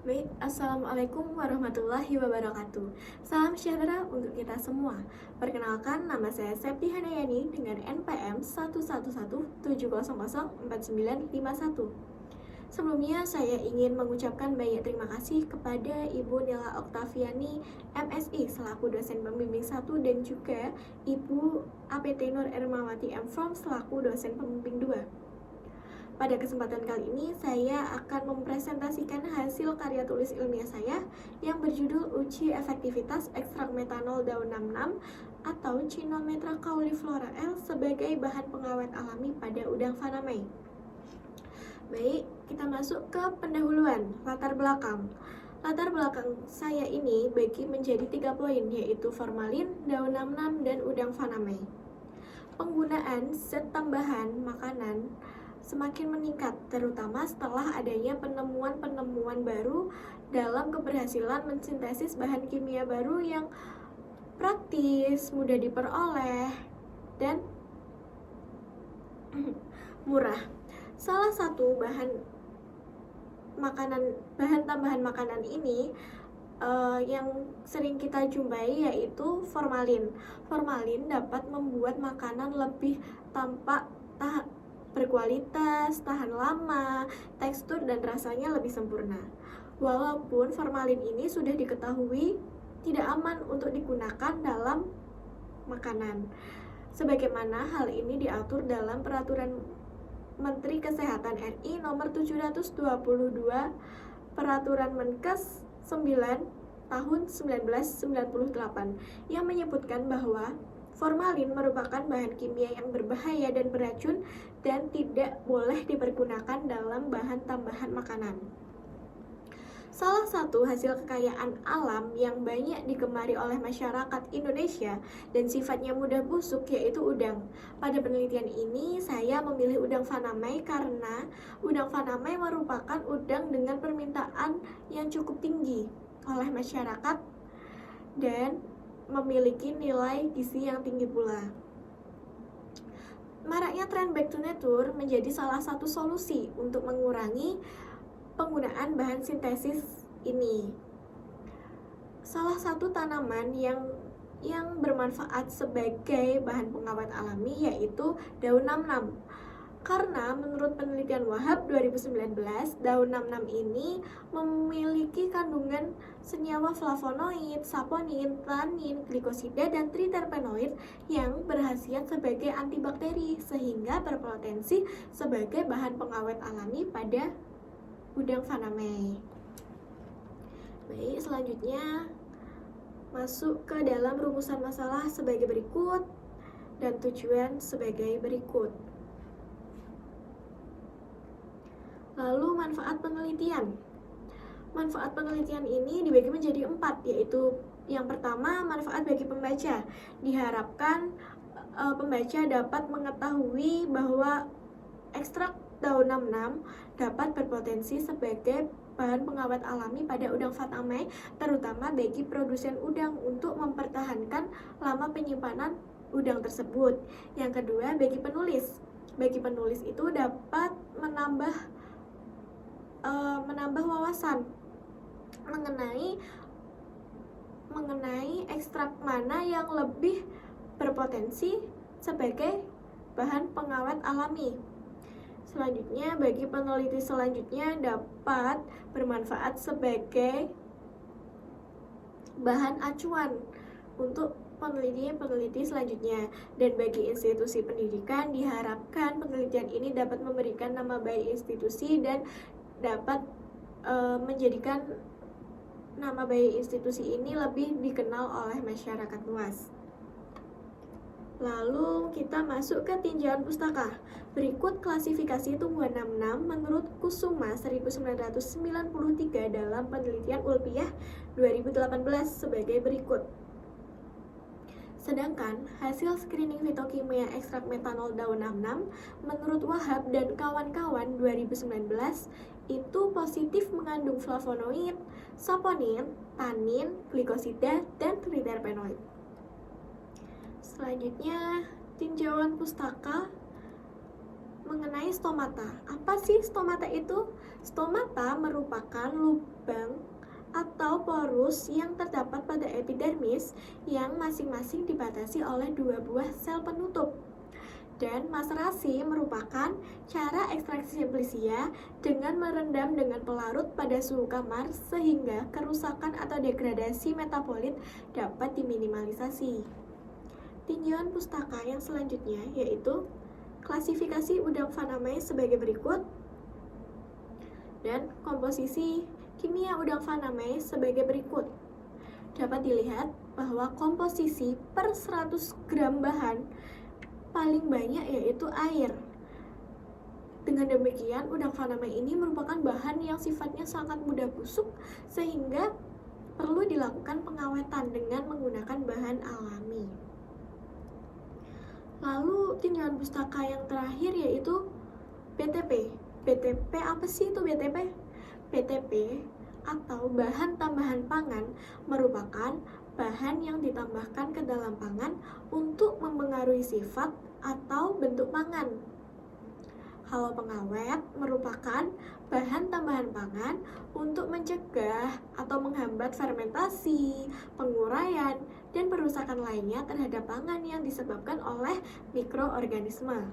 Baik, Assalamualaikum warahmatullahi wabarakatuh. Salam sejahtera untuk kita semua. Perkenalkan, nama saya Septi Handayani dengan NPM 111700491. Sebelumnya, saya ingin mengucapkan banyak terima kasih kepada Ibu Nela Oktaviani, MSI, selaku dosen pembimbing 1, dan juga Ibu APT Nur Ermawati M. From, selaku dosen pembimbing 2. Pada kesempatan kali ini, saya akan mempresentasikan hasil karya tulis ilmiah saya yang berjudul Uji Efektivitas Ekstrak Metanol Daun 66 atau Cyanometra cauliflora L sebagai bahan pengawet alami pada udang faname. Baik, kita masuk ke pendahuluan, latar belakang. Latar belakang saya ini bagi menjadi 3 poin, yaitu formalin, daun 66, dan udang faname. Penggunaan zat tambahan makanan semakin meningkat, terutama setelah adanya penemuan-penemuan baru dalam keberhasilan mensintesis bahan kimia baru yang praktis, mudah diperoleh, dan murah. Salah satu bahan tambahan makanan ini yang sering kita jumpai yaitu formalin. Formalin dapat membuat makanan lebih tampak berkualitas, tahan lama, tekstur dan rasanya lebih sempurna. Walaupun formalin ini sudah diketahui tidak aman untuk digunakan dalam makanan. Sebagaimana hal ini diatur dalam Peraturan Menteri Kesehatan RI Nomor 722 Peraturan Menkes 9 tahun 1998 yang menyebutkan bahwa formalin merupakan bahan kimia yang berbahaya dan beracun dan tidak boleh dipergunakan dalam bahan tambahan makanan. Salah satu hasil kekayaan alam yang banyak digemari oleh masyarakat Indonesia dan sifatnya mudah busuk yaitu udang. Pada penelitian ini, saya memilih udang faname karena udang faname merupakan udang dengan permintaan yang cukup tinggi oleh masyarakat dan memiliki nilai gizi yang tinggi pula. Maraknya tren back to nature menjadi salah satu solusi untuk mengurangi penggunaan bahan sintesis ini. Salah satu tanaman yang bermanfaat sebagai bahan pengawet alami yaitu daun 66. Karena menurut penelitian Wahab 2019, daun 66 ini memiliki kandungan senyawa flavonoid, saponin, tanin, glikosida, dan triterpenoid yang berkhasiat sebagai antibakteri sehingga berpotensi sebagai bahan pengawet alami pada udang faname. Baik, selanjutnya masuk ke dalam rumusan masalah sebagai berikut dan tujuan sebagai berikut. Lalu manfaat penelitian. Manfaat penelitian ini dibagi menjadi 4, yaitu yang pertama, manfaat bagi pembaca. Diharapkan pembaca dapat mengetahui bahwa ekstrak daun 66 dapat berpotensi sebagai bahan pengawet alami pada udang faname, terutama bagi produsen udang untuk mempertahankan lama penyimpanan udang tersebut. Yang kedua, bagi penulis. Bagi penulis itu dapat menambah wawasan mengenai ekstrak mana yang lebih berpotensi sebagai bahan pengawet alami. Selanjutnya, bagi peneliti selanjutnya dapat bermanfaat sebagai bahan acuan untuk peneliti selanjutnya. Dan bagi institusi pendidikan, diharapkan penelitian ini dapat memberikan nama baik institusi dan dapat menjadikan nama baik institusi ini lebih dikenal oleh masyarakat luas. Lalu kita masuk ke tinjauan pustaka. Berikut klasifikasi tumbuhan 66 menurut Kusuma 1993 dalam penelitian Ulpiah 2018 sebagai berikut. Sedangkan hasil screening fitokimia ekstrak metanol daun 66 menurut Wahab dan kawan-kawan 2019 itu positif mengandung flavonoid, saponin, tanin, glikosida, dan triterpenoid. Selanjutnya, tinjauan pustaka mengenai stomata. Apa sih stomata itu? Stomata merupakan lubang atau porus yang terdapat pada epidermis yang masing-masing dibatasi oleh 2 buah sel penutup. Dan maserasi merupakan cara ekstraksi simplicia dengan merendam dengan pelarut pada suhu kamar sehingga kerusakan atau degradasi metabolit dapat diminimalisasi. Tinjauan pustaka yang selanjutnya yaitu klasifikasi udang Vanamae sebagai berikut dan komposisi kimia udang Vanamae sebagai berikut. Dapat dilihat bahwa komposisi per 100 gram bahan paling banyak yaitu air. Dengan demikian, udang Vanamae ini merupakan bahan yang sifatnya sangat mudah busuk sehingga perlu dilakukan pengawetan dengan menggunakan bahan alami. Lalu tinjauan pustaka yang terakhir yaitu BTP. BTP apa sih itu BTP? BTP atau bahan tambahan pangan merupakan bahan yang ditambahkan ke dalam pangan untuk mempengaruhi sifat atau bentuk pangan. Halo pengawet merupakan bahan tambahan pangan untuk mencegah atau menghambat fermentasi, penguraian, dan perusakan lainnya terhadap pangan yang disebabkan oleh mikroorganisme.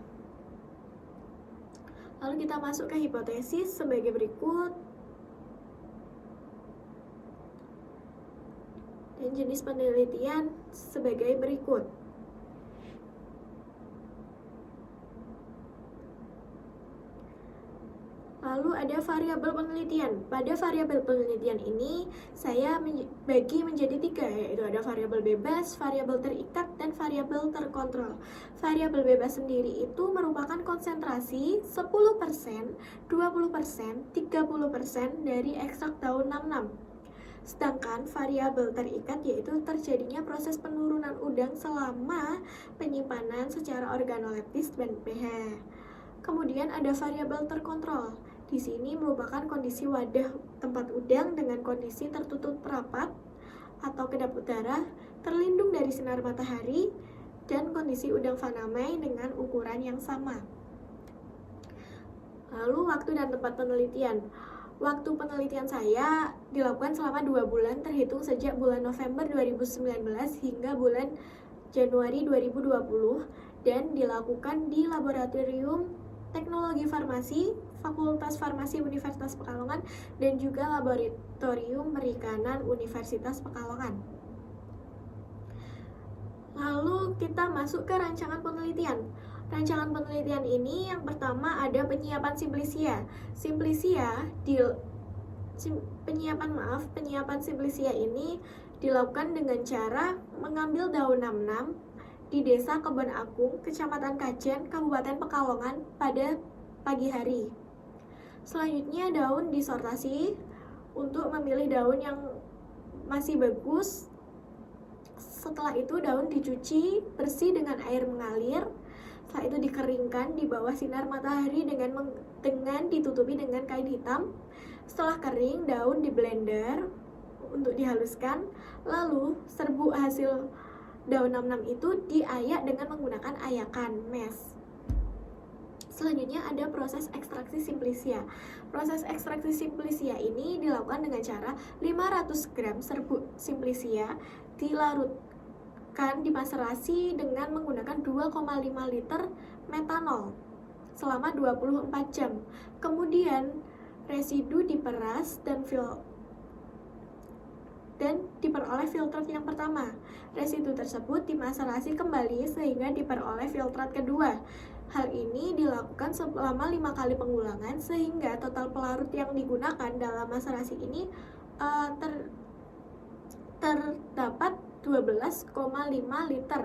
Lalu kita masuk ke hipotesis sebagai berikut. Dan jenis penelitian sebagai berikut. Lalu ada variabel penelitian. Pada variabel penelitian ini saya bagi menjadi 3, yaitu ada variabel bebas, variabel terikat, dan variabel terkontrol. Variabel bebas sendiri itu merupakan konsentrasi 10%, 20%, 30% dari ekstrak daun 66. Sedangkan variabel terikat yaitu terjadinya proses penurunan udang selama penyimpanan secara organoleptis dan pH. Kemudian ada variabel terkontrol. Di sini merupakan kondisi wadah tempat udang dengan kondisi tertutup rapat atau kedap udara, terlindung dari sinar matahari, dan kondisi udang Vanamae dengan ukuran yang sama. Lalu waktu dan tempat penelitian. Waktu penelitian saya dilakukan selama 2 bulan terhitung sejak bulan November 2019 hingga bulan Januari 2020 dan dilakukan di Laboratorium Teknologi Farmasi, Fakultas Farmasi Universitas Pekalongan, dan juga Laboratorium Perikanan Universitas Pekalongan. Lalu kita masuk ke rancangan penelitian. Rancangan penelitian ini yang pertama ada penyiapan simplicia. Penyiapan simplicia ini dilakukan dengan cara mengambil daun 66 di Desa Kebon Agung, Kecamatan Kajen, Kabupaten Pekalongan pada pagi hari. Selanjutnya daun disortasi untuk memilih daun yang masih bagus. Setelah itu daun dicuci bersih dengan air mengalir. Setelah itu dikeringkan di bawah sinar matahari dengan ditutupi dengan kain hitam. Setelah kering, daun di blender untuk dihaluskan. Lalu serbuk hasil daun 66 itu diayak dengan menggunakan ayakan mash. Selanjutnya ada proses ekstraksi simplicia. Proses ekstraksi simplicia ini dilakukan dengan cara 500 gram serbuk simplicia dilarutkan dimaserasi dengan menggunakan 2,5 liter metanol selama 24 jam. Kemudian residu diperas dan diperoleh filtrat yang pertama. Residu tersebut dimaserasi kembali sehingga diperoleh filtrat kedua. Hal ini dilakukan selama 5 kali pengulangan sehingga total pelarut yang digunakan dalam maserasi ini terdapat 12,5 liter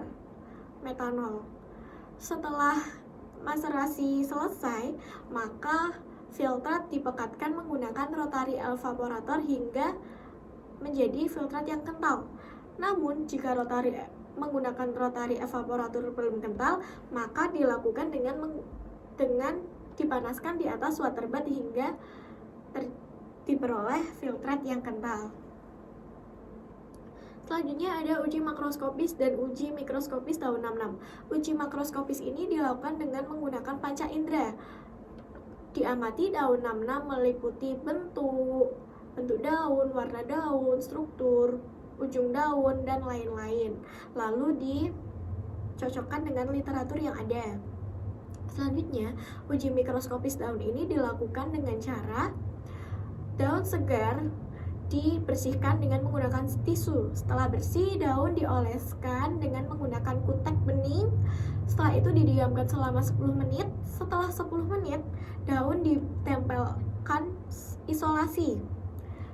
metanol. Setelah maserasi selesai, maka filtrat dipekatkan menggunakan rotary evaporator hingga menjadi filtrat yang kental. Namun jika menggunakan rotary evaporator belum kental, maka dilakukan dengan dipanaskan di atas water bath hingga diperoleh filtrat yang kental. Selanjutnya ada uji makroskopis dan uji mikroskopis tahun 66. Uji makroskopis ini dilakukan dengan menggunakan panca indera. Diamati daun 66 meliputi bentuk daun, warna daun, struktur, ujung daun, dan lain-lain. Lalu dicocokkan dengan literatur yang ada. Selanjutnya, uji mikroskopis daun ini dilakukan dengan cara daun segar dibersihkan dengan menggunakan tisu. Setelah bersih, daun dioleskan dengan menggunakan kutek bening. Setelah itu didiamkan selama 10 menit. Setelah 10 menit, daun ditempelkan isolasi.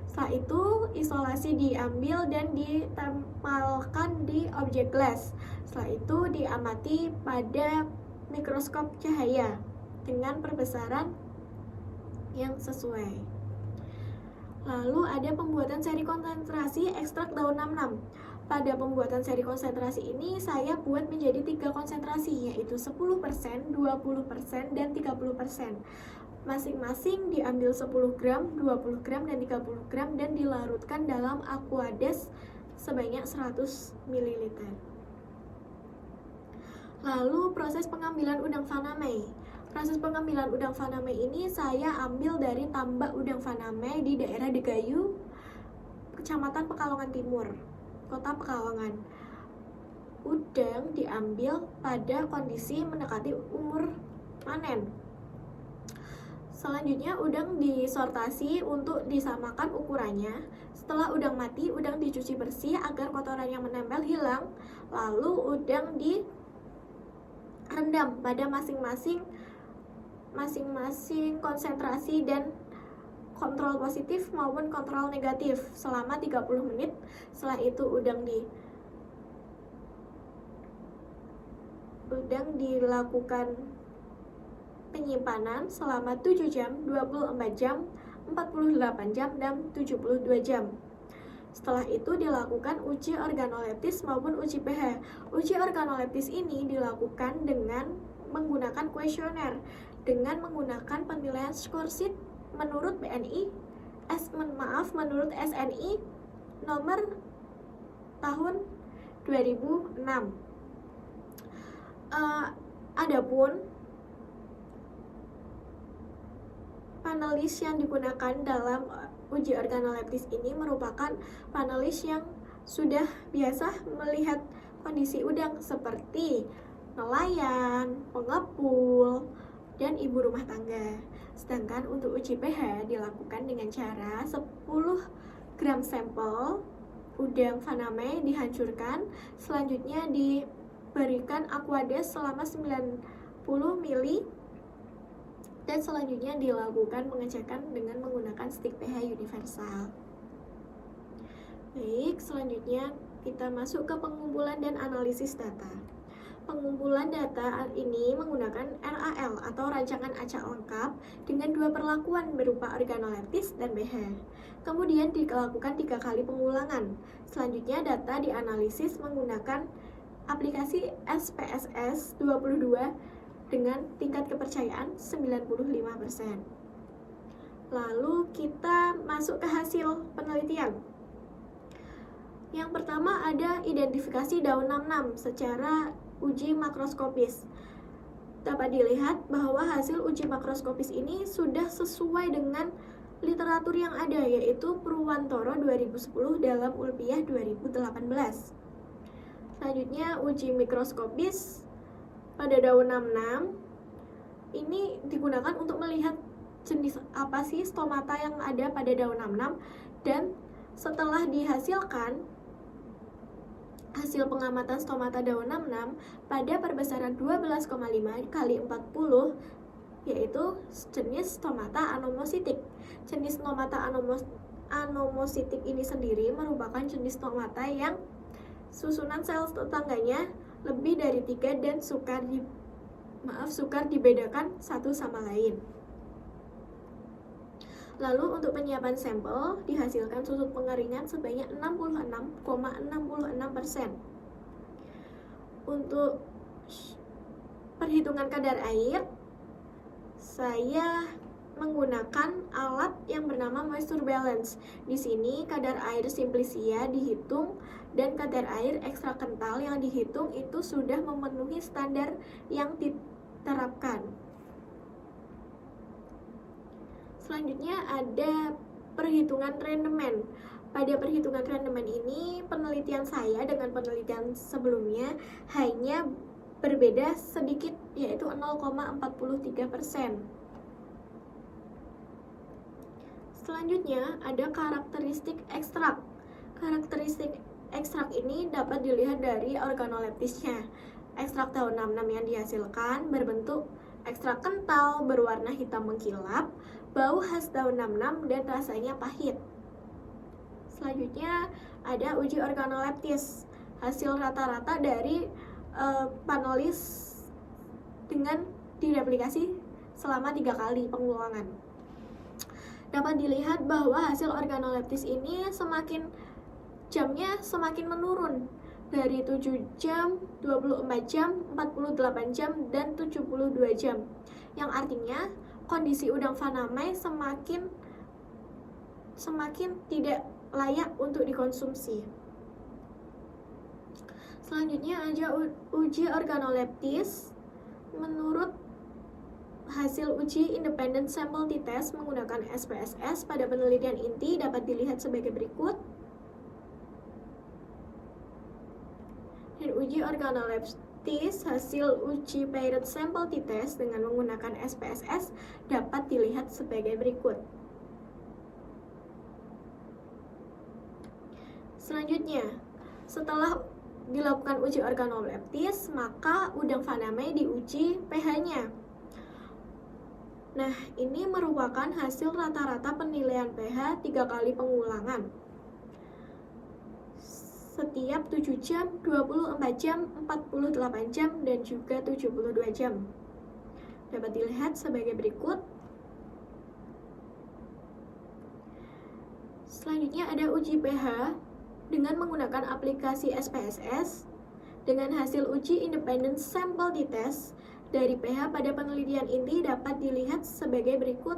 Setelah itu, isolasi diambil dan ditempelkan di objek glass. Setelah itu, diamati pada mikroskop cahaya dengan perbesaran yang sesuai. Lalu ada pembuatan seri konsentrasi ekstrak daun 66. Pada pembuatan seri konsentrasi ini saya buat menjadi 3 konsentrasi, yaitu 10%, 20%, dan 30%. Masing-masing diambil 10 gram, 20 gram, dan 30 gram dan dilarutkan dalam aquades sebanyak 100 ml. Lalu proses pengambilan udang faname. Proses pengambilan udang faname ini saya ambil dari tambak udang faname di daerah Degayu, Kecamatan Pekalongan Timur, Kota Pekalongan. Udang diambil pada kondisi mendekati umur panen. Selanjutnya udang disortasi untuk disamakan ukurannya. Setelah udang mati, udang dicuci bersih agar kotoran yang menempel hilang. Lalu udang direndam pada masing-masing konsentrasi dan kontrol positif maupun kontrol negatif selama 30 menit. Setelah itu udang dilakukan penyimpanan selama 7 jam, 24 jam, 48 jam, dan 72 jam. Setelah itu dilakukan uji organoleptis maupun uji pH. Uji organoleptis ini dilakukan dengan menggunakan kuesioner, dengan menggunakan penilaian skor sheet menurut menurut SNI nomor tahun 2006. Adapun panelis yang digunakan dalam uji organoleptis ini merupakan panelis yang sudah biasa melihat kondisi udang seperti nelayan, pengepul, dan ibu rumah tangga. Sedangkan untuk uji pH dilakukan dengan cara 10 gram sampel udang faname dihancurkan, selanjutnya diberikan aquades selama 90 ml, dan selanjutnya dilakukan pengecekan dengan menggunakan stick pH universal. Baik, selanjutnya kita masuk ke pengumpulan dan analisis data. Pengumpulan data ini menggunakan RAL atau rancangan acak lengkap dengan 2 perlakuan berupa organoleptis dan pH. Kemudian dilakukan 3 kali pengulangan. Selanjutnya data dianalisis menggunakan aplikasi SPSS 22 dengan tingkat kepercayaan 95%. Lalu kita masuk ke hasil penelitian. Yang pertama ada identifikasi daun 66 secara uji makroskopis. Dapat dilihat bahwa hasil uji makroskopis ini sudah sesuai dengan literatur yang ada, yaitu Purwantoro 2010 dalam Ulpiah 2018. Selanjutnya uji mikroskopis pada daun 66 ini digunakan untuk melihat jenis apa sih stomata yang ada pada daun 66, dan setelah dihasilkan hasil pengamatan stomata daun 66 pada perbesaran 12,5 kali 40, yaitu jenis stomata anomositik. Jenis stomata anomositik ini sendiri merupakan jenis stomata yang susunan sel tetangganya lebih dari 3 dan sukar dibedakan satu sama lain. Lalu untuk penyiapan sampel dihasilkan susut pengeringan sebanyak 66,66%. Untuk perhitungan kadar air, saya menggunakan alat yang bernama moisture balance. Di sini kadar air simplicia dihitung dan kadar air ekstra kental yang dihitung itu sudah memenuhi standar yang diterapkan. Selanjutnya ada perhitungan rendemen. Pada perhitungan rendemen ini, penelitian saya dengan penelitian sebelumnya hanya berbeda sedikit, yaitu 0,43%. Selanjutnya ada karakteristik ekstrak. Karakteristik ekstrak ini dapat dilihat dari organoleptisnya. Ekstrak daun 66 yang dihasilkan berbentuk ekstrak kental, berwarna hitam mengkilap, bau khas daun 66 dan rasanya pahit. Selanjutnya ada uji organoleptis. Hasil rata-rata dari panelis dengan direplikasi selama 3 kali pengulangan. Dapat dilihat bahwa hasil organoleptis ini jamnya semakin menurun dari 7 jam, 24 jam, 48 jam, dan 72 jam. Yang artinya kondisi udang faname semakin tidak layak untuk dikonsumsi. Selanjutnya ada uji organoleptis. Menurut hasil uji independent sample t-test menggunakan SPSS pada penelitian inti dapat dilihat sebagai berikut. Dan uji organoleptis hasil uji paired sample t-test dengan menggunakan SPSS dapat dilihat sebagai berikut. Selanjutnya, setelah dilakukan uji organoleptis, maka udang faname diuji pH-nya. Nah, ini merupakan hasil rata-rata penilaian pH 3 kali pengulangan. Setiap 7 jam, 24 jam, 48 jam, dan juga 72 jam. Dapat dilihat sebagai berikut. Selanjutnya ada uji pH dengan menggunakan aplikasi SPSS dengan hasil uji independent sample t-test dari pH pada penelitian inti dapat dilihat sebagai berikut.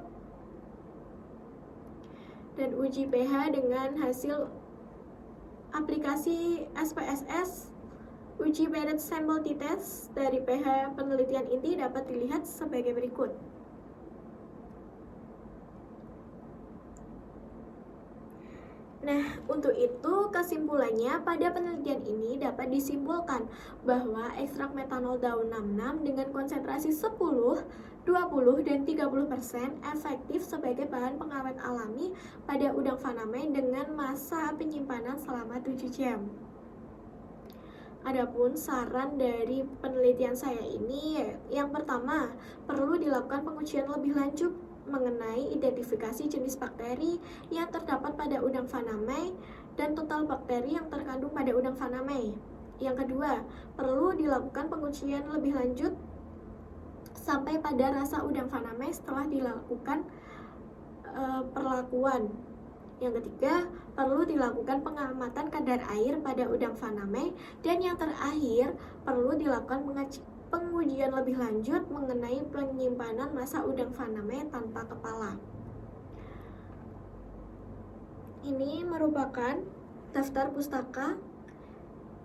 Dan uji pH dengan hasil aplikasi SPSS uji paired sample t-test dari pH penelitian inti dapat dilihat sebagai berikut. Nah, untuk itu kesimpulannya pada penelitian ini dapat disimpulkan bahwa ekstrak metanol daun 66 dengan konsentrasi 10, 20, dan 30% efektif sebagai bahan pengawet alami pada udang faname dengan masa penyimpanan selama 7 jam. Adapun saran dari penelitian saya ini, yang pertama, perlu dilakukan pengujian lebih lanjut mengenai identifikasi jenis bakteri yang terdapat pada udang faname dan total bakteri yang terkandung pada udang faname. Yang kedua, perlu dilakukan pengujian lebih lanjut sampai pada rasa udang faname setelah dilakukan perlakuan. Yang ketiga, perlu dilakukan pengamatan kadar air pada udang faname. Dan yang terakhir, perlu dilakukan pengujian lebih lanjut mengenai penyimpanan masa udang faname tanpa kepala. Ini merupakan daftar pustaka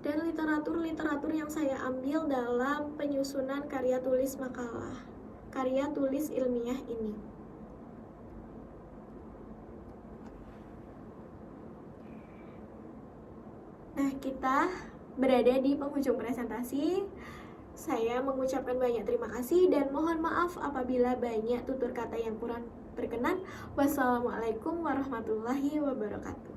dan literatur yang saya ambil dalam penyusunan karya tulis ilmiah ini. Nah, kita berada di penghujung presentasi. Saya mengucapkan banyak terima kasih dan mohon maaf apabila banyak tutur kata yang kurang berkenan. Wassalamualaikum warahmatullahi wabarakatuh.